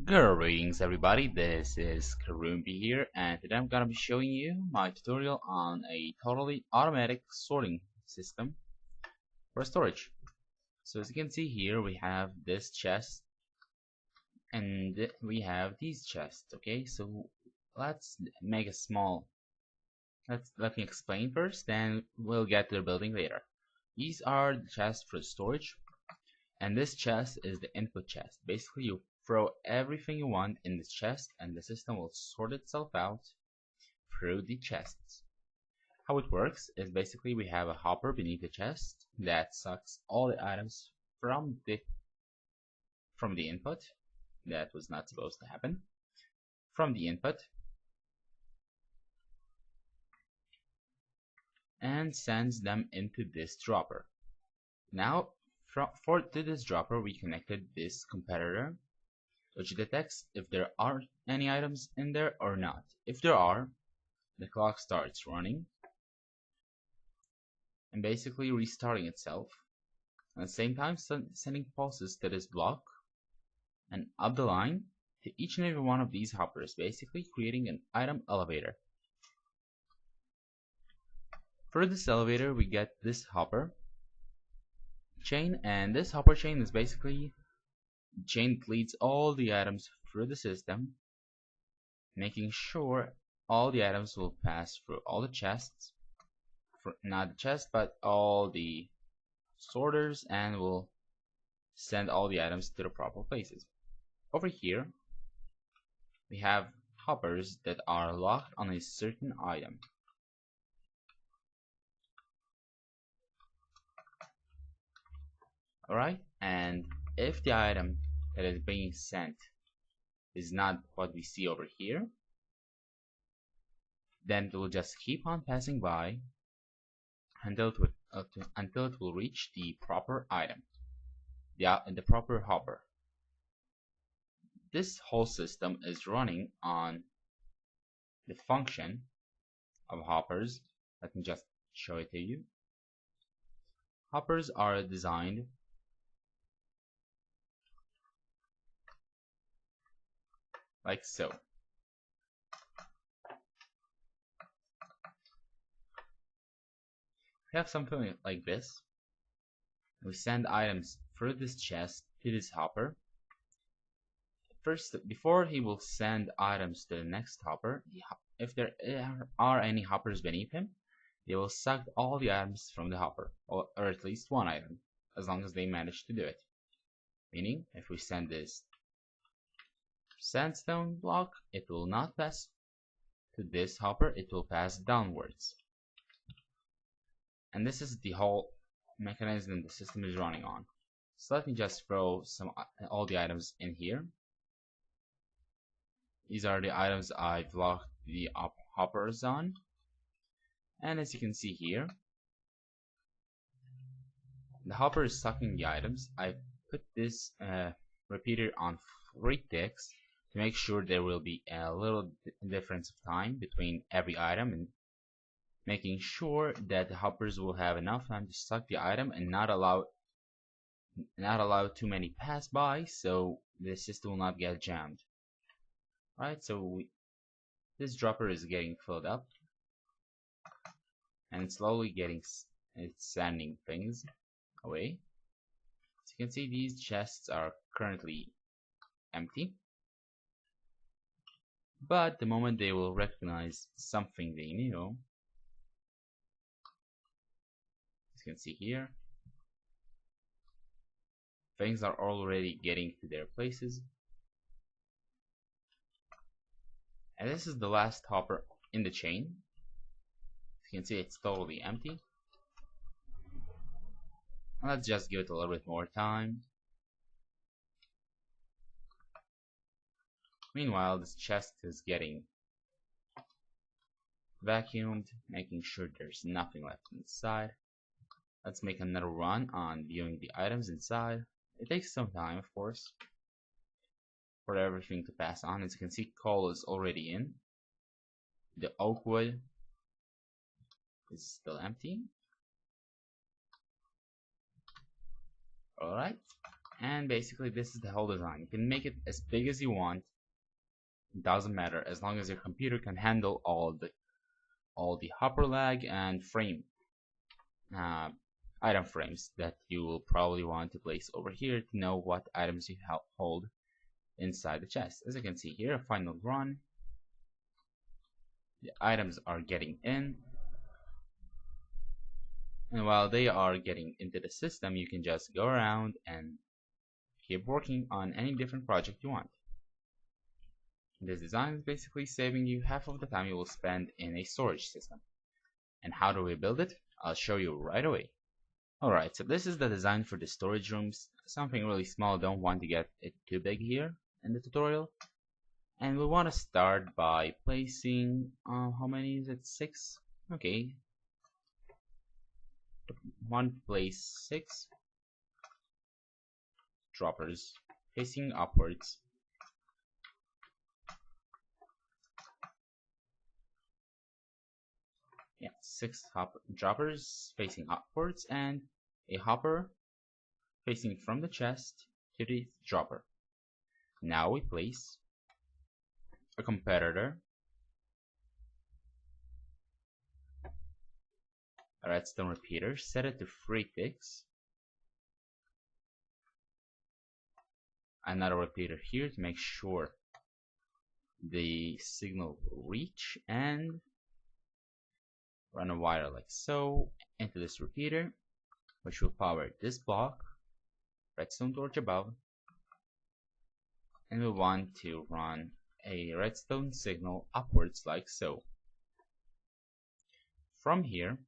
Greetings everybody, this is Croompy here, and today I'm gonna be showing you my tutorial on a totally automatic sorting system for storage. So as you can see here, we have this chest and we have these chests. Okay, so let's make a small. Let me explain first, then we'll get to the building later. These are the chests for storage, and this chest is the input chest. Basically, you throw everything you want in this chest and the system will sort itself out through the chests. How it works is basically we have a hopper beneath the chest that sucks all the items from the input. That was not supposed to happen. From the input and sends them into this dropper. Now to this dropper we connected this comparator, which detects if there are any items in there or not. If there are, the clock starts running and basically restarting itself. At the same time, sending pulses to this block and up the line to each and every one of these hoppers, basically creating an item elevator. For this elevator, we get this hopper chain, and this hopper chain is basically the chain that leads all the items through the system, making sure all the items will pass through all the chests, not the chest but all the sorters, and will send all the items to the proper places. Over here we have hoppers that are locked on a certain item. Alright, and if the item that is being sent is not what we see over here, then it will just keep on passing by until it will reach the proper item, the proper hopper. This whole system is running on the function of hoppers. Let me just show it to you. Hoppers are designed like so. We have something like this. We send items through this chest to this hopper. First, before he will send items to the next hopper, if there are any hoppers beneath him, they will suck all the items from the hopper, or at least one item, as long as they manage to do it. Meaning, if we send this sandstone block, it will not pass to this hopper, it will pass downwards. And this is the whole mechanism the system is running on. So let me just throw all the items in here. These are the items I've locked the hoppers on, and as you can see here, the hopper is sucking the items. I put this repeater on 3 ticks to make sure there will be a little difference of time between every item, and making sure that the hoppers will have enough time to suck the item and not allow too many pass by, so the system will not get jammed. Right, so this dropper is getting filled up and slowly it's sending things away. As you can see, these chests are currently empty, but the moment they will recognize something they knew, as you can see here, things are already getting to their places. And this is the last hopper in the chain. As you can see, it's totally empty. Let's just give it a little bit more time. Meanwhile, this chest is getting vacuumed, making sure there's nothing left inside. Let's make another run on viewing the items inside. It takes some time, of course, for everything to pass on. As you can see, coal is already in. The oak wood is still empty. Alright, And basically this is the whole design. You can make it as big as you want. It doesn't matter as long as your computer can handle all the hopper lag and frame uh, item frames that you will probably want to place over here to know what items you hold inside the chest. As you can see here, final run. The items are getting in, and while they are getting into the system, you can just go around and keep working on any different project you want. This design is basically saving you half of the time you will spend in a storage system. And how do we build it? I'll show you right away. Alright, so this is the design for the storage rooms. Something really small, don't want to get it too big here in the tutorial. And we want to start by placing, how many is it? 6? Okay. One place 6 droppers facing upwards. Yeah, 6 droppers facing upwards and a hopper facing from the chest to the dropper. Now we place a competitor, a redstone repeater, set it to 3 ticks, another repeater here to make sure the signal will reach, and run a wire like so into this repeater, which will power this block, redstone torch above, and we want to run a redstone signal upwards like so. From here,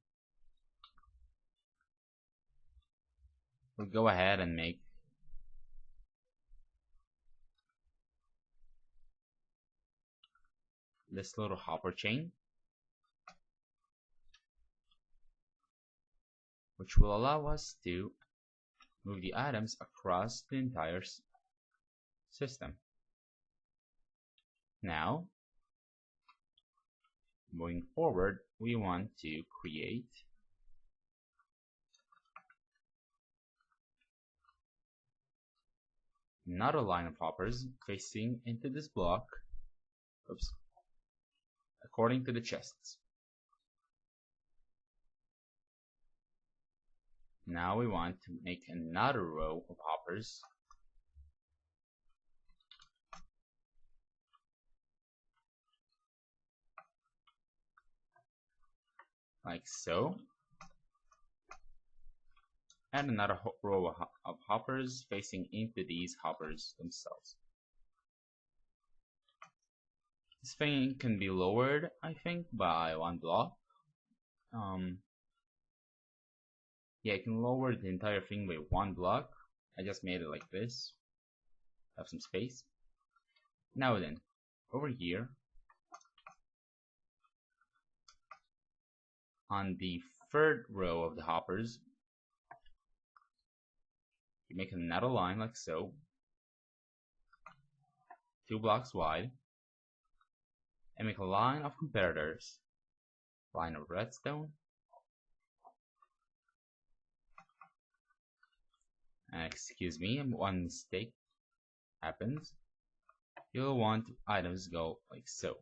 we'll go ahead and make this little hopper chain, which will allow us to move the items across the entire system. Now, moving forward, we want to create another line of hoppers facing into this block, according to the chests. Now we want to make another row of hoppers like so, and another row of hoppers facing into these hoppers themselves. This thing can be lowered, I think, by 1 block. Yeah, you can lower the entire thing by 1 block. I just made it like this. Have some space. Now then, over here, on the 3rd row of the hoppers, you make another line like so, 2 blocks wide, and make a line of competitors, line of redstone, excuse me, one mistake happens. You'll want items go like so,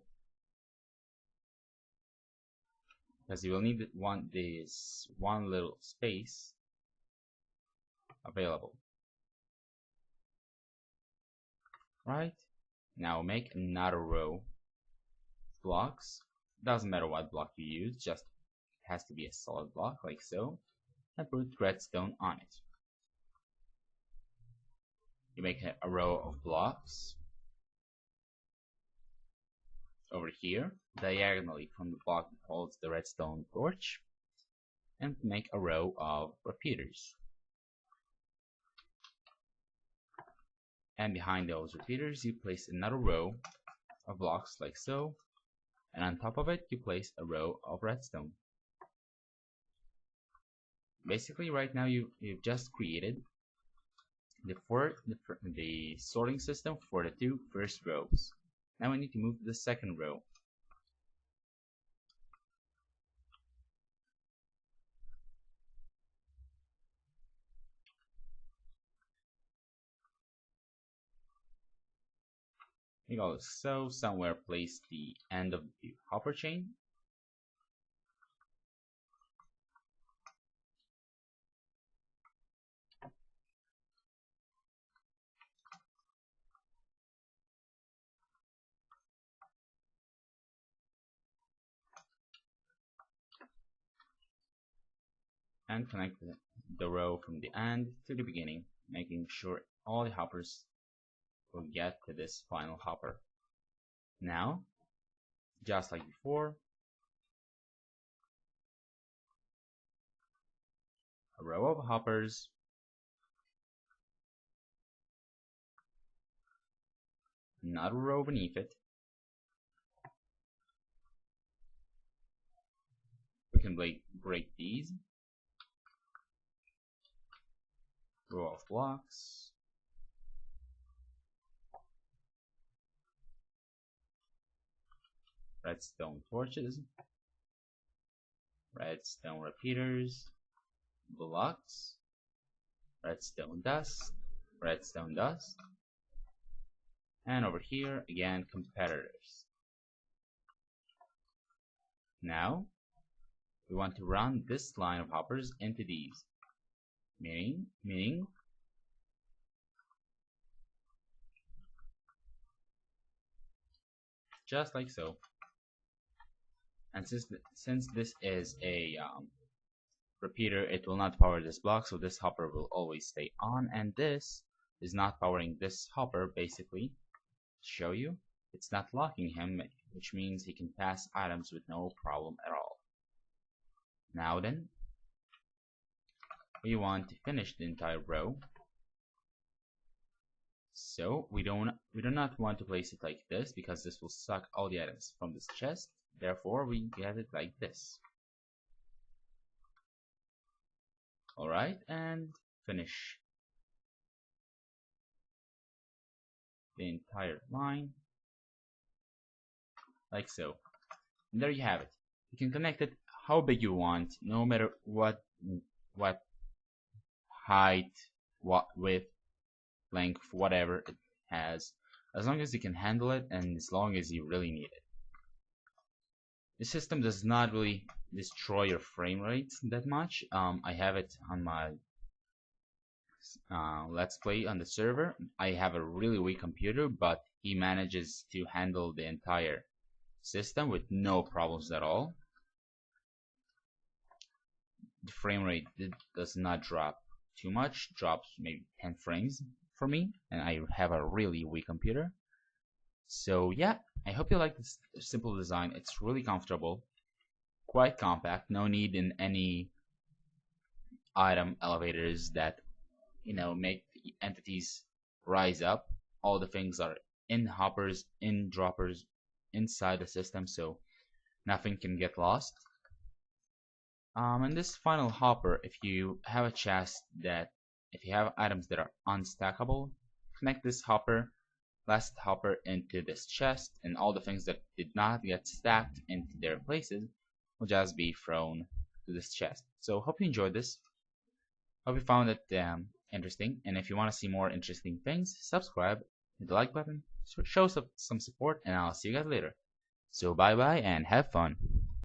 because you will want this one little space available. Right, now make another row of blocks. Doesn't matter what block you use, just it has to be a solid block like so, and put redstone on it. You make a row of blocks over here diagonally from the block that holds the redstone torch, and make a row of repeaters. And behind those repeaters you place another row of blocks like so, and on top of it you place a row of redstone. Basically right now you've just created the sorting system for the 2 first rows. Now we need to move to the 2nd row. You go so somewhere place the end of the hopper chain. And connect the row from the end to the beginning, making sure all the hoppers will get to this final hopper. Now, just like before, a row of hoppers, another row beneath it. We can break these. Row of blocks. Redstone torches. Redstone repeaters. Blocks. Redstone dust. Redstone dust. And over here, again, competitors. Now, we want to run this line of hoppers into these. Meaning, just like so. And since this is a repeater, it will not power this block, so this hopper will always stay on, and this is not powering this hopper, basically. To show you, it's not locking him, which means he can pass items with no problem at all. Now then, we want to finish the entire row. So we do not want to place it like this because this will suck all the items from this chest. Therefore, we get it like this. Alright, and finish the entire line like so. And there you have it. You can connect it how big you want, no matter what height, what width, length, whatever it has, as long as you can handle it and as long as you really need it. The system does not really destroy your frame rate that much. I have it on my Let's Play on the server. I have a really weak computer, but he manages to handle the entire system with no problems at all. The frame rate does not drop too much, drops maybe 10 frames for me, and I have a really weak computer. So yeah, I hope you like this simple design. It's really comfortable, quite compact, no need in any item elevators that make the entities rise up. All the things are in hoppers, in droppers, inside the system, so nothing can get lost. And this final hopper, if you have items that are unstackable, connect this last hopper into this chest, and all the things that did not get stacked into their places will just be thrown to this chest. So hope you enjoyed this. Hope you found it interesting, and if you want to see more interesting things, subscribe, hit the like button, show some support, and I'll see you guys later. So bye bye and have fun.